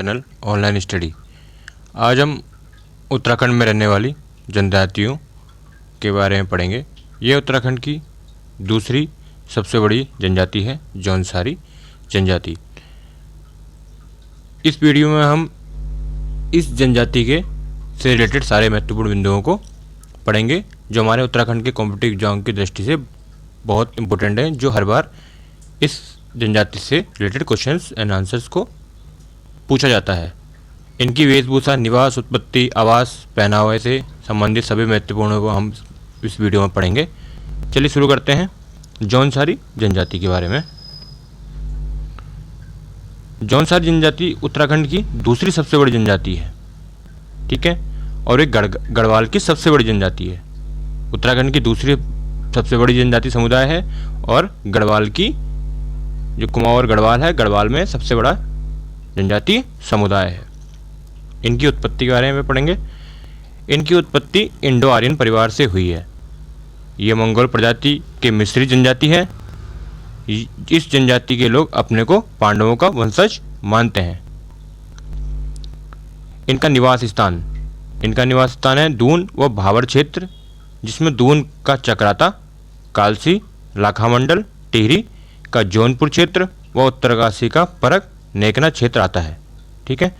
Channel online study. आज हम उत्तराखंड में रहने वाली जनजातियों के बारे में पढ़ेंगे। ये उत्तराखंड की दूसरी सबसे बड़ी जनजाति है जौनसारी जनजाति। इस वीडियो में हम इस जनजाति के से रिलेटेड सारे महत्वपूर्ण बिंदुओं को पढ़ेंगे जो हमारे उत्तराखंड के कॉम्पिटिटिव एग्जाम की दृष्टि से बहुत इंपॉर्टेंट हैं, जो हर बार इस जनजाति से रिलेटेड क्वेश्चंस एंड आंसर्स को पूछा जाता है। इनकी वेशभूषा, निवास, उत्पत्ति, आवास, पहनावे से संबंधित सभी महत्वपूर्ण को हम इस वीडियो में पढ़ेंगे। चलिए शुरू करते हैं जौनसारी जनजाति के बारे में। जौनसारी जनजाति उत्तराखंड की दूसरी सबसे बड़ी जनजाति है, ठीक है, और एक गढ़वाल की सबसे बड़ी जनजाति है। उत्तराखंड की दूसरी सबसे बड़ी जनजाति समुदाय है और गढ़वाल की जो कुमाऊं गढ़वाल है, गढ़वाल में सबसे बड़ा जनजाति समुदाय है। इनकी उत्पत्ति के बारे में पढ़ेंगे। इनकी उत्पत्ति इंडो आर्यन परिवार से हुई है। ये मंगोल प्रजाति के मिस्री जनजाति है। इस जनजाति के लोग अपने को पांडवों का वंशज मानते हैं। इनका निवास स्थान है दून व भावर क्षेत्र, जिसमें दून का चक्राता, कालसी, लाखामंडल, टिहरी का जौनपुर क्षेत्र व उत्तरकाशी का परक नेकना क्षेत्र आता है, ठीक है।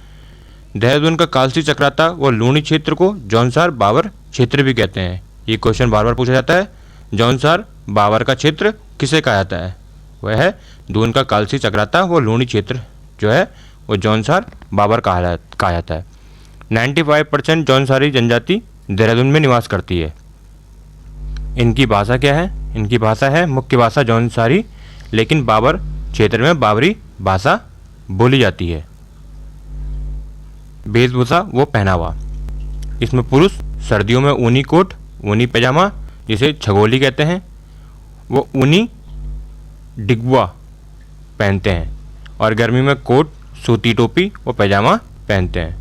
देहरादून का कालसी, चक्राता व लूणी क्षेत्र को जौनसार बावर क्षेत्र भी कहते हैं। ये क्वेश्चन बार बार पूछा जाता है। जौनसार बावर का क्षेत्र किसे कहा जाता है? वह है दून का कालसी, चक्राता व लूणी क्षेत्र जो है वो जौनसार बावर कहा जाता है। 95% जौनसारी जनजाति देहरादून में निवास करती है। इनकी भाषा क्या है? इनकी भाषा है मुख्य भाषा जौनसारी, लेकिन बाबर क्षेत्र में बाबरी भाषा बोली जाती है। वेशभूषा वो पहनावा, इसमें पुरुष सर्दियों में ऊनी कोट, ऊनी पैजामा जिसे छगोली कहते हैं, वो ऊनी डिगवा पहनते हैं, और गर्मी में कोट, सूती टोपी व पैजामा पहनते हैं।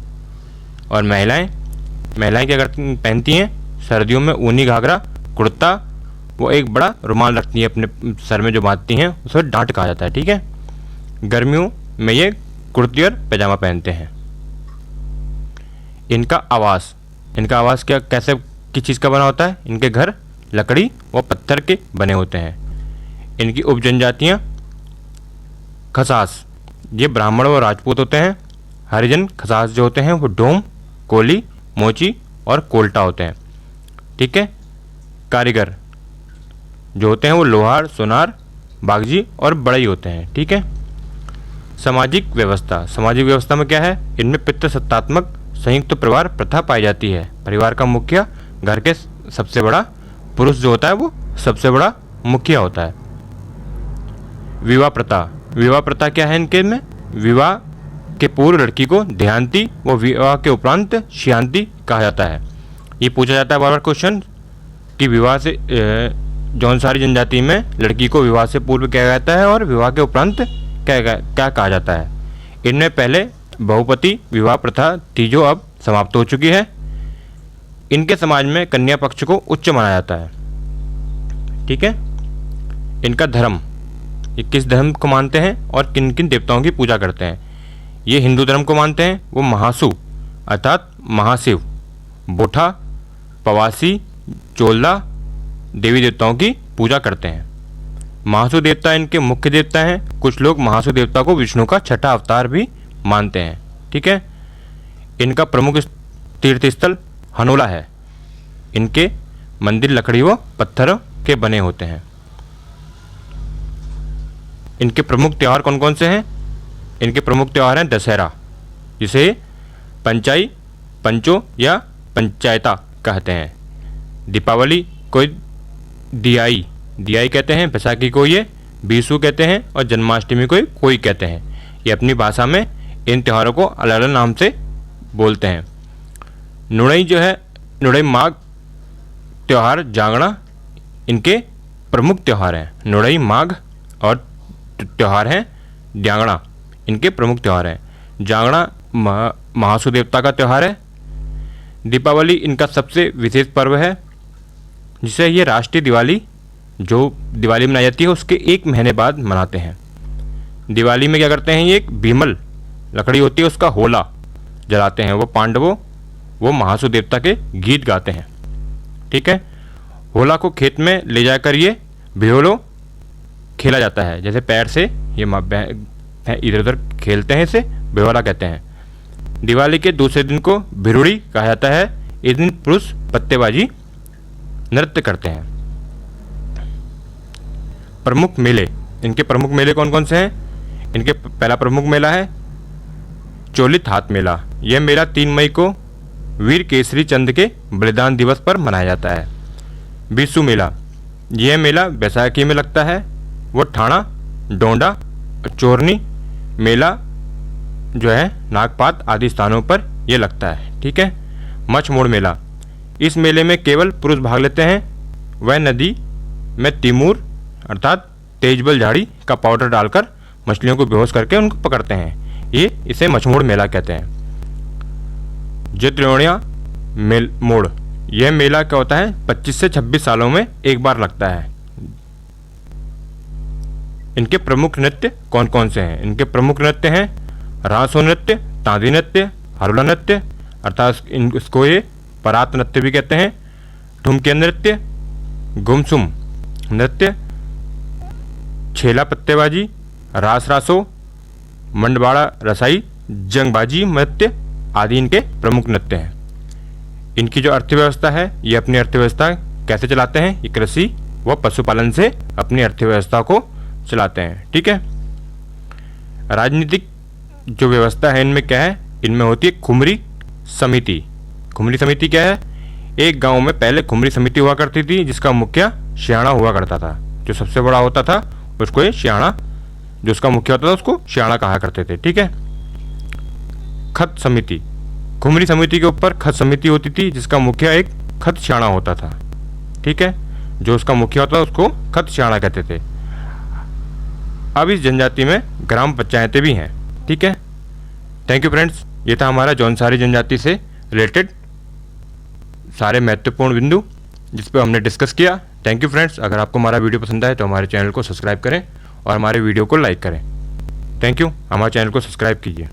और महिलाएं क्या पहनती हैं? सर्दियों में ऊनी घाघरा, कुर्ता, वो एक बड़ा रुमाल रखती हैं अपने सर में जो बांधती हैं, उसे डांट कहा जाता है, ठीक है। गर्मियों में ये कुर्ती और पैजामा पहनते हैं। इनका आवास कैसे किस चीज़ का बना होता है? इनके घर लकड़ी व पत्थर के बने होते हैं। इनकी उपजनजातियाँ खसास, ये ब्राह्मण व राजपूत होते हैं। हरिजन खसास जो होते हैं वो डोम, कोली, मोची और कोल्टा होते हैं, ठीक है। कारीगर जो होते हैं वो लोहार, सोनार, बागजी और बड़ई होते हैं, ठीक है। सामाजिक व्यवस्था में क्या है? इनमें पितृसत्तात्मक संयुक्त परिवार प्रथा पाई जाती है। परिवार का मुखिया घर के सबसे बड़ा पुरुष जो होता है वो सबसे बड़ा मुखिया होता है। विवाह प्रथा क्या है इनके में? विवाह के पूर्व लड़की को देहांती व विवाह के उपरांत शियांती कहा जाता है। ये पूछा जाता है बार बार क्वेश्चन कि विवाह से जौनसारी जनजाति में लड़की को विवाह से पूर्व क्या जाता है और विवाह के उपरांत क्या कहा जाता है। इनमें पहले बहुपति विवाह प्रथा थी जो अब समाप्त हो चुकी है। इनके समाज में कन्या पक्ष को उच्च माना जाता है, ठीक है। इनका धर्म, ये किस धर्म को मानते हैं और किन किन देवताओं की पूजा करते हैं? ये हिंदू धर्म को मानते हैं। वो महासु अर्थात महाशिव, बोठा, पवासी, चोला देवी देवताओं की पूजा करते हैं। महासु देवता इनके मुख्य देवता हैं। कुछ लोग महासु देवता को विष्णु का छठा अवतार भी मानते हैं, ठीक है। इनका प्रमुख तीर्थ स्थल हनोला है। इनके मंदिर लकड़ी व पत्थर के बने होते हैं। इनके प्रमुख त्यौहार कौन कौन से हैं? इनके प्रमुख त्यौहार हैं दशहरा, जिसे पंचाई, पंचो या पंचायता कहते हैं। दीपावली को दियाई कहते हैं। बैसाखी को ये बीसू कहते हैं और जन्माष्टमी को कोई कहते हैं। ये अपनी भाषा में इन त्योहारों को अलग अलग नाम से बोलते हैं। नुड़ई जो है, नुड़ई माघ त्यौहार, जांगड़ा इनके प्रमुख त्यौहार हैं। नुड़ई माघ और त्यौहार हैं जांगड़ा, इनके प्रमुख त्यौहार हैं। जांगड़ा महासु देवता का त्यौहार है। दीपावली इनका सबसे विशेष पर्व है, जिसे ये राष्ट्रीय दिवाली जो दिवाली मनाई जाती है उसके एक महीने बाद मनाते हैं। दिवाली में क्या करते हैं? ये एक भीमल लकड़ी होती है उसका होला जलाते हैं। वो पांडवों वो महासु देवता के गीत गाते हैं। ठीक है, होला को खेत में ले जाकर ये भियोलो खेला जाता है। जैसे पैर से ये इधर उधर खेलते हैं, इसे भियोला कहते हैं। दिवाली के दूसरे दिन को भिरुड़ी कहा जाता है। इस दिन पुरुष पत्तेबाजी नृत्य करते हैं। प्रमुख मेले, इनके प्रमुख मेले कौन कौन से हैं? इनके पहला प्रमुख मेला है चोलित हाथ मेला। यह मेला 3 मई को वीर केसरी चंद के बलिदान दिवस पर मनाया जाता है। बिस्सू मेला, यह मेला बैसाखी में लगता है। वो ठाणा, डोंडा, चोरनी मेला जो है नागपात आदि स्थानों पर यह लगता है। ठीक है। मछमोड़ मेला, इस मेले में केवल पुरुष भाग लेते हैं। वह नदी में तिमूर अर्थात तेजबल झाड़ी का पाउडर डालकर मछलियों को बेहोश करके उनको पकड़ते हैं। ये इसे मछमोड़ मेला कहते हैं। जित्रोणिया मोड़, यह मेला क्या होता है 25 से 26 सालों में एक बार लगता है। इनके प्रमुख नृत्य कौन कौन से हैं? इनके प्रमुख नृत्य हैं रासो नृत्य, तांदी नृत्य, हरुला नृत्य अर्थात इसको ये परात नृत्य भी कहते हैं, ठुमके नृत्य, गुमसुम नृत्य, छेला पत्तेबाजी, रास रासो, मंडवाड़ा रसाई, जंगबाजी नृत्य आदि इनके प्रमुख नृत्य हैं। इनकी जो अर्थव्यवस्था है ये अपनी अर्थव्यवस्था कैसे चलाते हैं? ये कृषि व पशुपालन से अपनी अर्थव्यवस्था को चलाते हैं। ठीक है। राजनीतिक जो व्यवस्था है इनमें क्या है? इनमें होती है खुमरी समिति। खुमरी समिति क्या है? एक गांव में पहले खुमरी समिति हुआ करती थी जिसका मुखिया सियाणा हुआ करता था। जो सबसे बड़ा होता था उसको ये सियाणा, जो उसका मुखिया होता था उसको सियाणा कहा करते थे। ठीक है। खत समिति, खुमरी समिति के ऊपर खत समिति होती थी जिसका मुखिया एक खत सियाणा होता था। ठीक है। जो उसका मुखिया होता था उसको खत सियाणा कहते थे। अब इस जनजाति में ग्राम पंचायतें भी हैं। ठीक है। थैंक यू फ्रेंड्स, ये था हमारा जौनसारी जनजाति से रिलेटेड सारे महत्वपूर्ण बिंदु जिस पर हमने डिस्कस किया। Thank you friends. अगर आपको हमारा वीडियो पसंद आए तो हमारे चैनल को सब्सक्राइब करें और हमारे वीडियो को लाइक करें। Thank you. हमारे चैनल को सब्सक्राइब कीजिए।